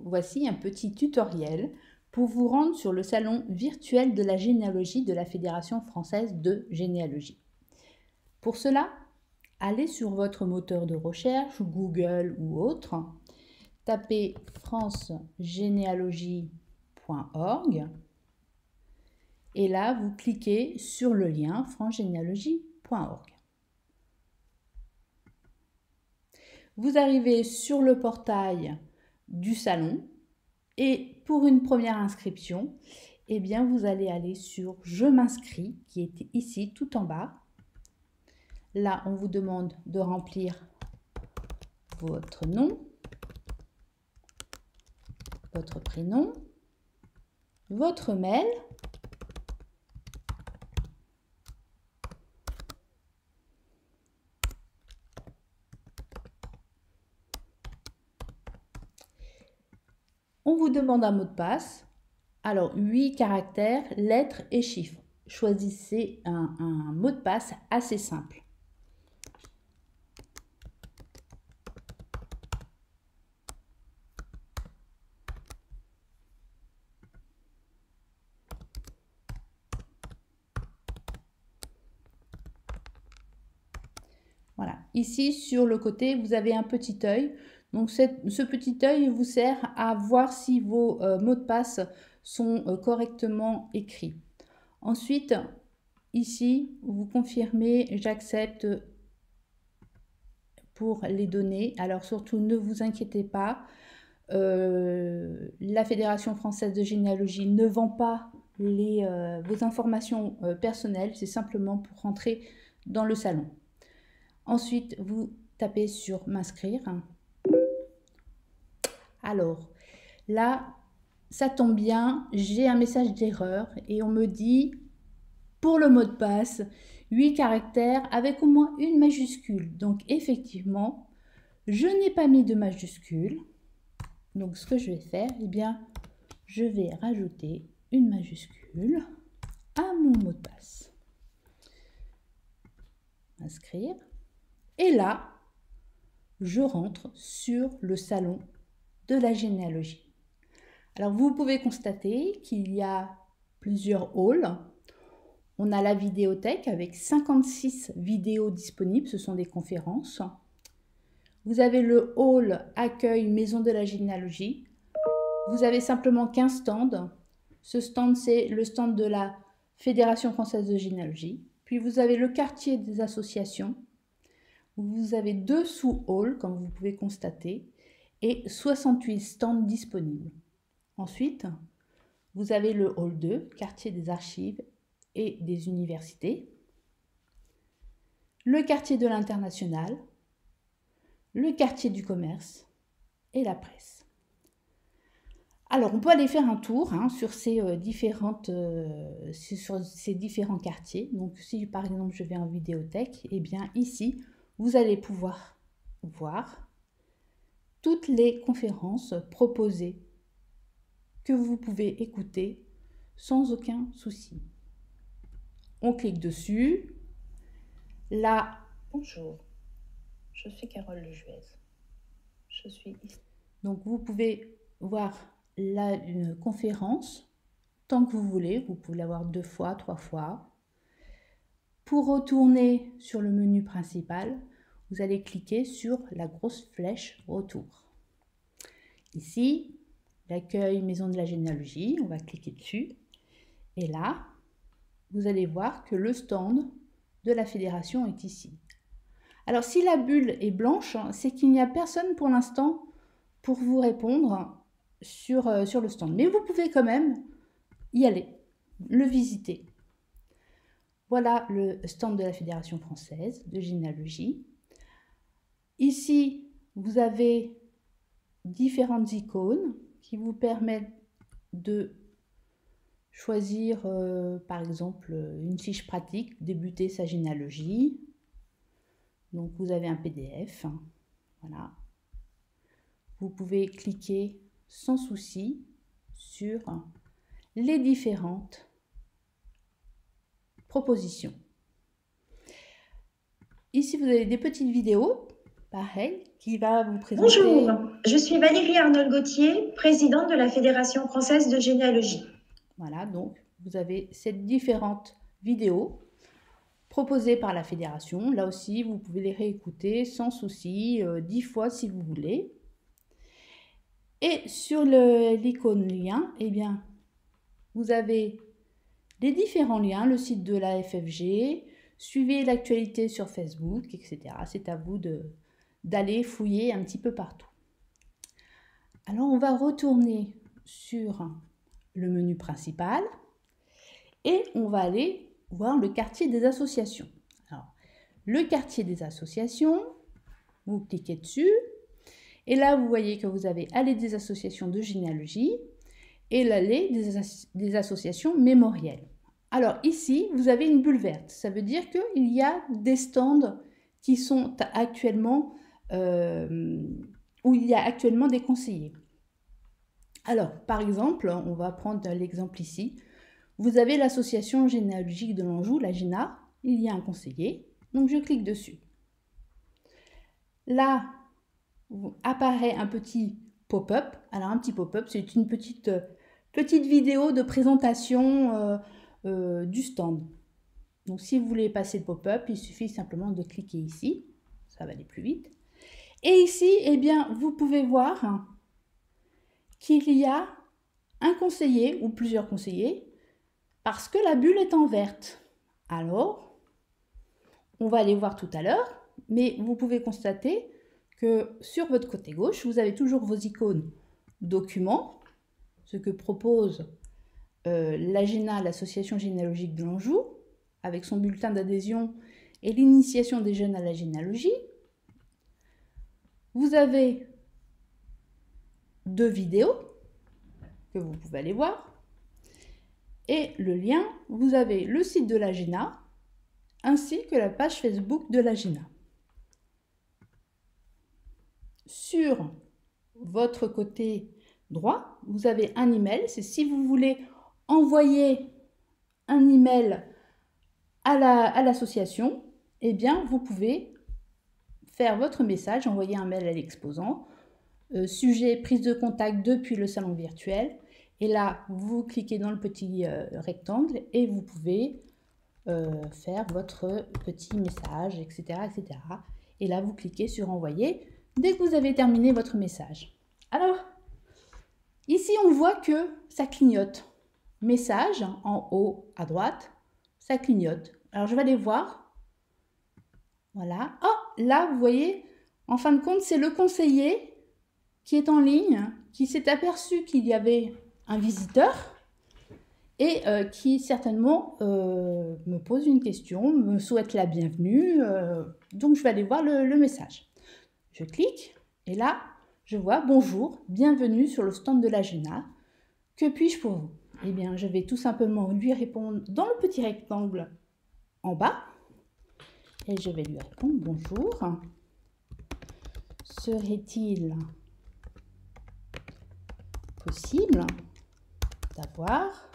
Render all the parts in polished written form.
Voici un petit tutoriel pour vous rendre sur le salon virtuel de la généalogie de la Fédération française de généalogie. Pour cela, allez sur votre moteur de recherche, Google ou autre, tapez francegénéalogie.org et là, vous cliquez sur le lien francegénéalogie.org. Vous arrivez sur le portail du salon et pour une première inscription, eh bien, vous allez aller sur « Je m'inscris » qui est ici tout en bas. Là, on vous demande de remplir votre nom, votre prénom, votre mail, on vous demande un mot de passe. Alors, 8 caractères, lettres et chiffres. Choisissez un mot de passe assez simple. Voilà, ici sur le côté, vous avez un petit œil. Donc ce petit œil vous sert à voir si vos mots de passe sont correctement écrits. Ensuite, ici, vous confirmez « J'accepte » pour les données. Alors surtout, ne vous inquiétez pas. La Fédération française de généalogie ne vend pas vos informations personnelles. C'est simplement pour rentrer dans le salon. Ensuite, vous tapez sur « M'inscrire ». Alors, là, ça tombe bien, j'ai un message d'erreur et on me dit, pour le mot de passe, 8 caractères avec au moins une majuscule. Donc, effectivement, je n'ai pas mis de majuscule. Donc, ce que je vais faire, eh bien, je vais rajouter une majuscule à mon mot de passe. Inscrire. Et là, je rentre sur le salon de la généalogie. Alors, vous pouvez constater qu'il y a plusieurs halls. On a la vidéothèque avec 56 vidéos disponibles, ce sont des conférences. Vous avez le hall accueil maison de la généalogie. Vous avez simplement qu'un stand. Ce stand, c'est le stand de la Fédération française de généalogie. Puis vous avez le quartier des associations. Vous avez 2 sous-halls, comme vous pouvez constater, et 68 stands disponibles. Ensuite, vous avez le hall 2, quartier des archives et des universités, le quartier de l'international, le quartier du commerce et la presse. Alors, on peut aller faire un tour sur ces différents quartiers. Donc, si par exemple je vais en vidéothèque, eh bien ici, vous allez pouvoir voir toutes les conférences proposées que vous pouvez écouter sans aucun souci. On clique dessus. Là, bonjour, je suis Carole Lejuez. Je suis ici. Donc, vous pouvez voir une conférence tant que vous voulez. Vous pouvez la voir 2 fois, 3 fois. Pour retourner sur le menu principal, vous allez cliquer sur la grosse flèche retour. Ici, l'accueil maison de la généalogie, on va cliquer dessus. Et là, vous allez voir que le stand de la fédération est ici. Alors, si la bulle est blanche, c'est qu'il n'y a personne pour l'instant pour vous répondre sur le stand. Mais vous pouvez quand même y aller, le visiter. Voilà le stand de la Fédération française de généalogie. Ici, vous avez différentes icônes qui vous permettent de choisir, par exemple, une fiche pratique, débuter sa généalogie. Donc, vous avez un PDF. Voilà. Vous pouvez cliquer sans souci sur les différentes propositions. Ici, vous avez des petites vidéos. pareil, qui va vous présenter... Bonjour, je suis Valérie Arnold-Gauthier, présidente de la Fédération française de généalogie. Voilà, donc vous avez ces différentes vidéos proposées par la fédération. Là aussi, vous pouvez les réécouter sans souci, 10 fois si vous voulez. Et sur l'icône lien, eh bien, vous avez les différents liens, le site de la FFG, suivez l'actualité sur Facebook, etc. C'est à vous d'aller fouiller un petit peu partout. Alors, on va retourner sur le menu principal et on va aller voir le quartier des associations. Alors, le quartier des associations, vous cliquez dessus et là, vous voyez que vous avez allée des associations de généalogie et l'allée des associations mémorielles. Alors ici, vous avez une bulle verte. Ça veut dire qu'il y a des stands qui sont actuellement, où il y a actuellement des conseillers. Alors, par exemple, on va prendre l'exemple ici. Vous avez l'association généalogique de l'Anjou, la GENA. Il y a un conseiller. Donc, je clique dessus. Là, apparaît un petit pop-up. Alors, un petit pop-up, c'est une petite vidéo de présentation du stand. Donc, si vous voulez passer le pop-up, il suffit simplement de cliquer ici. Ça va aller plus vite. Et ici, eh bien, vous pouvez voir qu'il y a un conseiller ou plusieurs conseillers parce que la bulle est en verte. Alors, on va aller voir tout à l'heure, mais vous pouvez constater que sur votre côté gauche, vous avez toujours vos icônes documents, ce que propose l'AGENA, l'Association généalogique de l'Anjou, avec son bulletin d'adhésion et l'initiation des jeunes à la généalogie. Vous avez 2 vidéos que vous pouvez aller voir. Et le lien, vous avez le site de l'AGENA ainsi que la page Facebook de l'AGENA. Sur votre côté droit, vous avez un email. C'est si vous voulez envoyer un email à l'association, eh bien, vous pouvez faire votre message, envoyer un mail à l'exposant, sujet prise de contact depuis le salon virtuel. Et là, vous cliquez dans le petit rectangle et vous pouvez faire votre petit message, etc., etc. Et là, vous cliquez sur envoyer dès que vous avez terminé votre message. Alors, ici, on voit que ça clignote. Message en haut à droite, ça clignote. Alors, je vais aller voir. Voilà. Oh, là, vous voyez, en fin de compte, c'est le conseiller qui est en ligne, qui s'est aperçu qu'il y avait un visiteur et qui certainement me pose une question, me souhaite la bienvenue. Donc, je vais aller voir le message. Je clique et là, je vois « Bonjour, bienvenue sur le stand de l'AGENA. Que puis-je pour vous ?» Eh bien, je vais tout simplement lui répondre dans le petit rectangle en bas. Et je vais lui répondre « Bonjour, serait-il possible d'avoir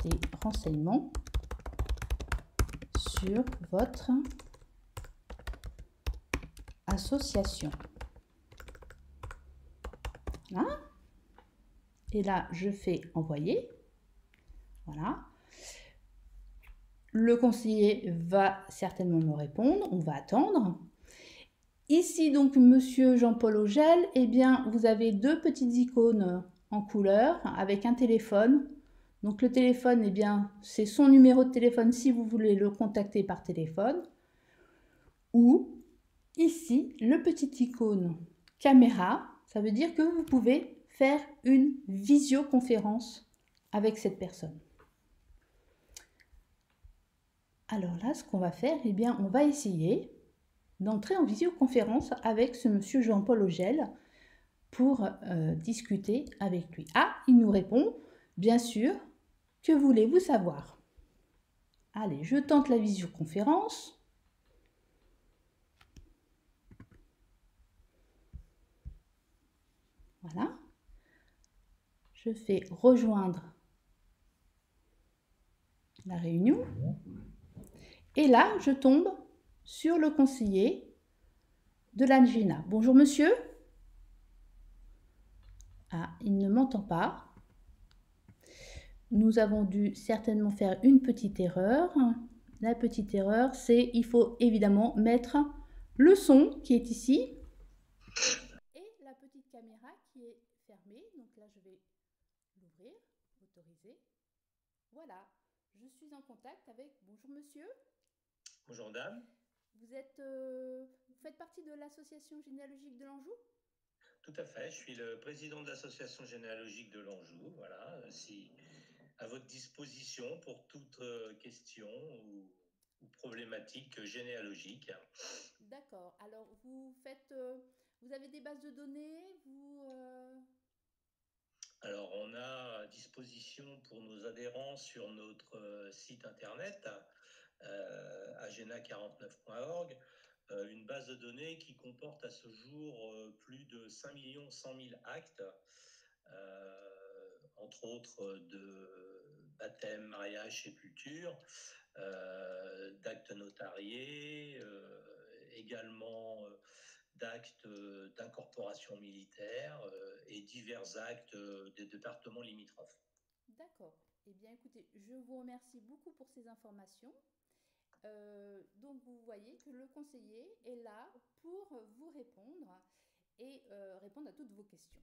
des renseignements sur votre association ?» Voilà. Et là, je fais envoyer. Voilà. Le conseiller va certainement me répondre. On va attendre. Ici, donc, Monsieur Jean-Paul Augel, eh bien, vous avez 2 petites icônes en couleur avec un téléphone. Donc, le téléphone, eh bien, c'est son numéro de téléphone si vous voulez le contacter par téléphone. Ou, ici, le petit icône caméra, ça veut dire que vous pouvez faire une visioconférence avec cette personne. Alors là, ce qu'on va faire, eh bien, on va essayer d'entrer en visioconférence avec ce monsieur Jean-Paul Augel pour discuter avec lui. Ah, il nous répond, bien sûr, que voulez-vous savoir? Allez, je tente la visioconférence. Voilà. Je fais rejoindre la réunion. Et là, je tombe sur le conseiller de l'AGENA. Bonjour monsieur. Ah, il ne m'entend pas. Nous avons dû certainement faire une petite erreur. La petite erreur, c'est il faut évidemment mettre le son qui est ici et la petite caméra qui est fermée. Donc là, je vais l'ouvrir, autoriser. Voilà, je suis en contact avec... Bonjour monsieur. Bonjour dame. Vous faites partie de l'association généalogique de l'Anjou? Tout à fait, je suis le président de l'association généalogique de l'Anjou. Voilà, si à votre disposition pour toute question ou problématique généalogique. D'accord. Alors vous avez des bases de données, Alors on a à disposition pour nos adhérents sur notre site internet agena49.org une base de données qui comporte à ce jour plus de 5 100 000 actes, entre autres de baptême, mariage, sépulture, d'actes notariés, également d'actes d'incorporation militaire et divers actes des départements limitrophes. D'accord. Eh bien écoutez, je vous remercie beaucoup pour ces informations. Donc vous voyez que le conseiller est là pour vous répondre et répondre à toutes vos questions.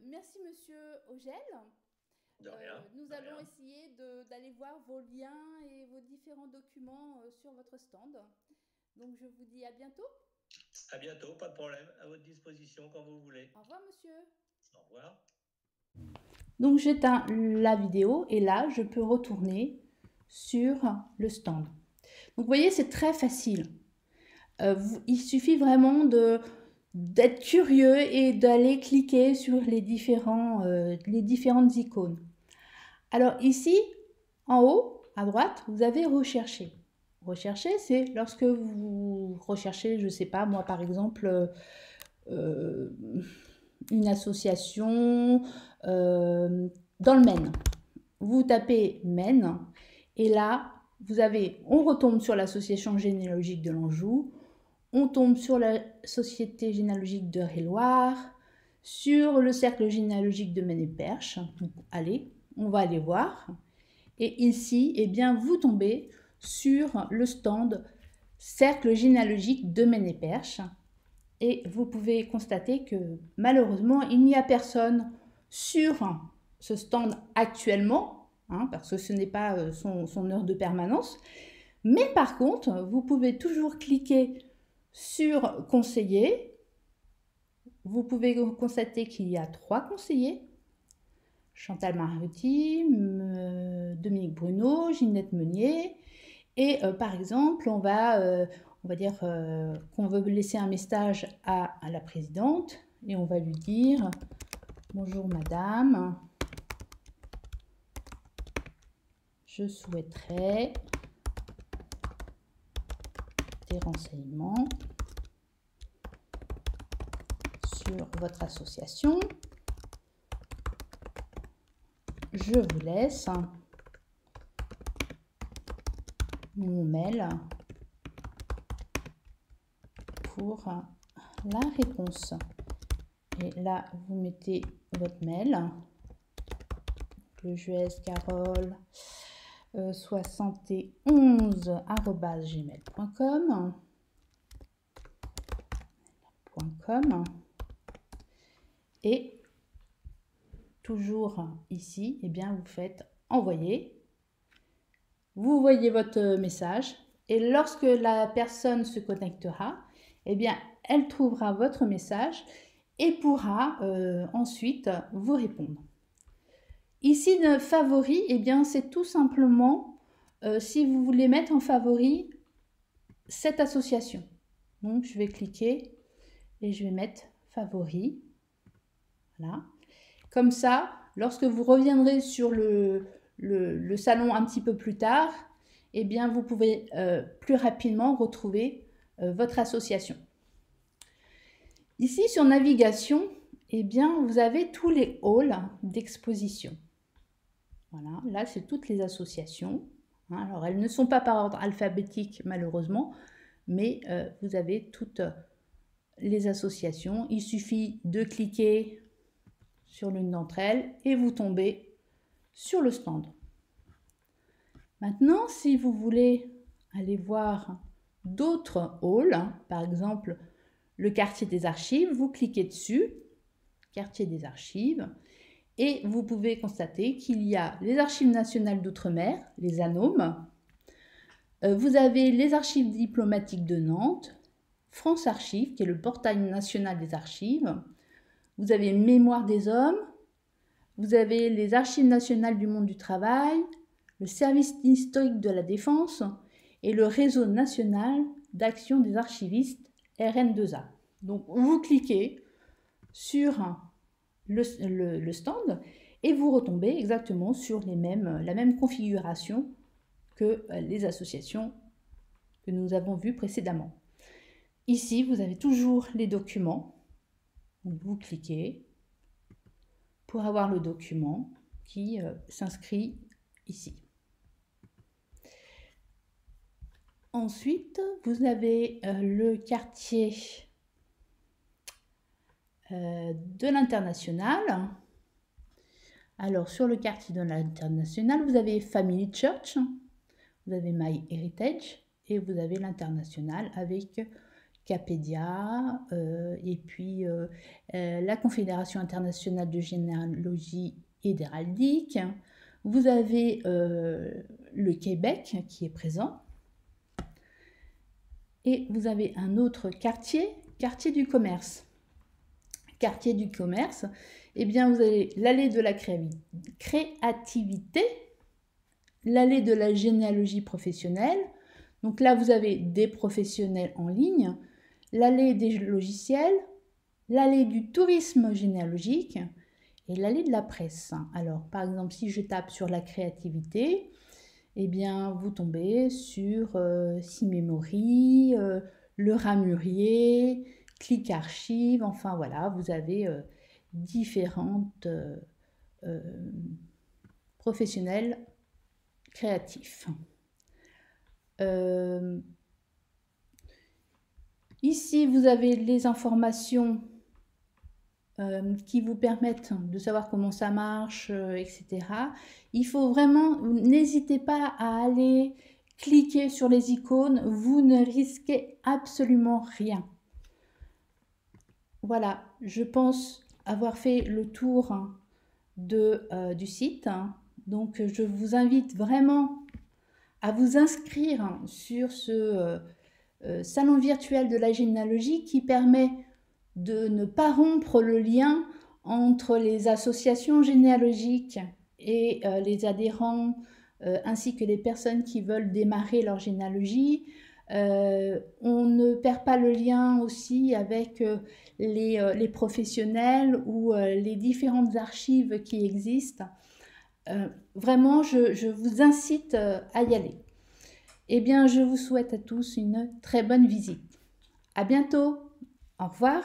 Merci monsieur Ogel. De rien. Nous allons essayer d'aller voir vos liens et vos différents documents sur votre stand. Donc je vous dis à bientôt. À bientôt, pas de problème, à votre disposition quand vous voulez. Au revoir monsieur. Au revoir. Donc j'éteins la vidéo et là je peux retourner sur le stand. Donc vous voyez, c'est très facile. Il suffit vraiment d'être curieux et d'aller cliquer sur les différentes icônes. Alors ici, en haut, à droite, vous avez rechercher. Rechercher, c'est lorsque vous recherchez, je ne sais pas, moi par exemple, une association dans le Maine. Vous tapez Maine et là, on retombe sur l'association généalogique de l'Anjou, on tombe sur la société généalogique de Réloir, sur le cercle généalogique de Maine-et-Perche. Allez, on va aller voir. Et ici, eh bien, vous tombez sur le stand cercle généalogique de Maine-et-Perche. Et vous pouvez constater que malheureusement, il n'y a personne sur ce stand actuellement, parce que ce n'est pas son heure de permanence. Mais par contre, vous pouvez toujours cliquer sur conseiller. Vous pouvez constater qu'il y a 3 conseillers. Chantal Mariotti, Dominique Bruno, Ginette Meunier. Et par exemple, on va dire qu'on veut laisser un message à la présidente et on va lui dire « Bonjour madame, je souhaiterais des renseignements sur votre association. Je vous laisse mon mail pour la réponse. » Et là, vous mettez votre mail, lejuescarole71@gmail.com. Et toujours ici, eh bien, vous faites envoyer. Vous voyez votre message et lorsque la personne se connectera, eh bien, elle trouvera votre message et pourra ensuite vous répondre. Ici, le favori, eh bien, c'est tout simplement si vous voulez mettre en favori cette association. Donc, je vais cliquer et je vais mettre favori. Voilà. Comme ça, lorsque vous reviendrez sur le salon un petit peu plus tard, eh bien, vous pouvez plus rapidement retrouver votre association. Ici, sur navigation, eh bien, vous avez tous les halls d'exposition. Voilà, là, c'est toutes les associations. Alors, elles ne sont pas par ordre alphabétique, malheureusement, mais vous avez toutes les associations. Il suffit de cliquer sur l'une d'entre elles et vous tombez sur le stand. Maintenant, si vous voulez aller voir d'autres halls, par exemple le quartier des archives, vous cliquez dessus, quartier des archives, et vous pouvez constater qu'il y a les archives nationales d'outre-mer, les ANOM, vous avez les archives diplomatiques de Nantes, France Archives, qui est le portail national des archives, vous avez Mémoire des hommes, vous avez les archives nationales du monde du travail, le service historique de la défense et le réseau national d'action des archivistes RN2A. Donc vous cliquez sur le stand et vous retombez exactement sur la même configuration que les associations que nous avons vues précédemment. Ici, vous avez toujours les documents. Donc, vous cliquez pour avoir le document qui s'inscrit ici. Ensuite, vous avez le quartier de l'international. Alors, sur le quartier de l'international, vous avez Family Church, vous avez My Heritage et vous avez l'international avec Capedia et puis la Confédération internationale de généalogie et d'héraldique. Vous avez le Québec qui est présent. Et vous avez un autre quartier, quartier du commerce. Quartier du commerce, eh bien vous avez l'allée de la créativité, l'allée de la généalogie professionnelle. Donc là, vous avez des professionnels en ligne, l'allée des logiciels, l'allée du tourisme généalogique et l'allée de la presse. Alors, par exemple, si je tape sur la créativité, eh bien, vous tombez sur Simemory, le Ramurier, Click Archive, enfin voilà, vous avez différentes professionnels créatifs. Ici, vous avez les informations qui vous permettent de savoir comment ça marche, etc. Il faut vraiment, n'hésitez pas à aller cliquer sur les icônes, vous ne risquez absolument rien. Voilà, je pense avoir fait le tour du site. Donc, je vous invite vraiment à vous inscrire sur ce salon virtuel de la généalogie qui permet de ne pas rompre le lien entre les associations généalogiques et les adhérents, ainsi que les personnes qui veulent démarrer leur généalogie. On ne perd pas le lien aussi avec les professionnels ou les différentes archives qui existent. Vraiment, je vous incite à y aller. Eh bien, je vous souhaite à tous une très bonne visite. À bientôt. Au revoir.